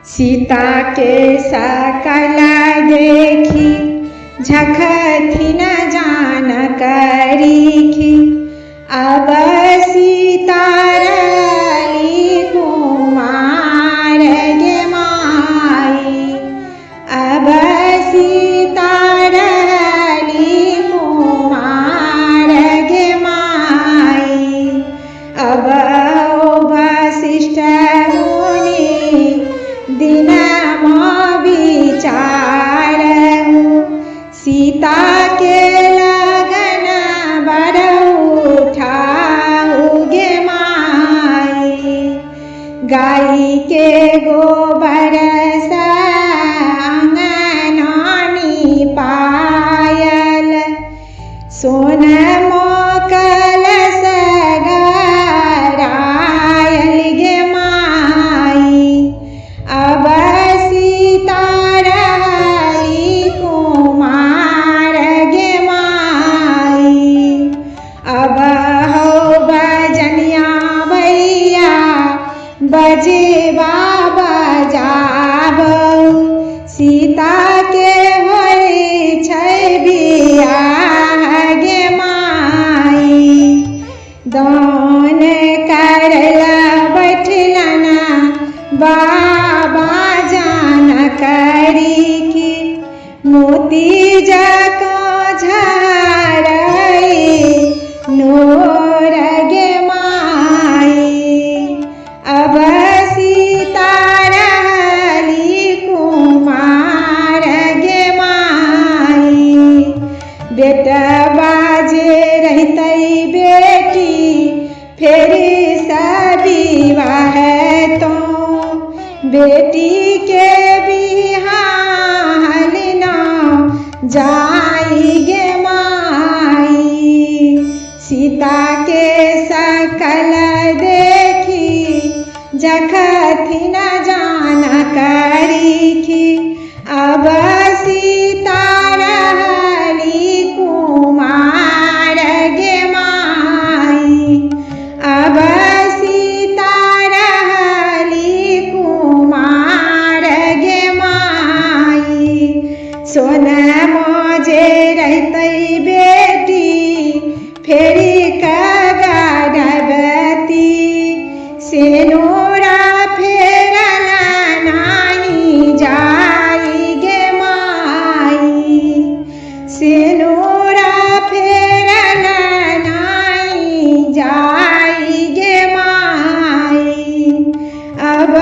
सीता के सकल देखी झखथि न जान करीखी। अब सीता रली कुमार गे माई। अब सीता रली कुमार गे माई। अब वशिष्ठ मुनि दिन विचारहु। सीता के लगन बर उठाऊ गे माई। गाय के गोबर से अंगनानी पायल। सोन मोकल सगरायल गे माई। अब सीता रली कुमार गे माई। अब हो बजनिया भैया बजेबा बजाबऊ। सीता के होइ छै बियाह गे माई। दान करला बैठलन बाबा जान करीखी। मोती जकाँ झरई नोर गे माई। अब सीता रली कुमार गे माई। बेटवा जे रहतै बेटी फेरी से विवाह तो। बेटी के बिहाल न जाई गे माई। सीता के सकल देखी झखथि न जान करीखी। अब सीता रली कुमार गे माई। अब सीता रली कुमार गे माई। सोनमा जे रहतै बेटी फेरी कगरबती। सिनुरा फेरल नाही जाई गे माई। सिनुरा फेरल नाही जाई गे माई। अब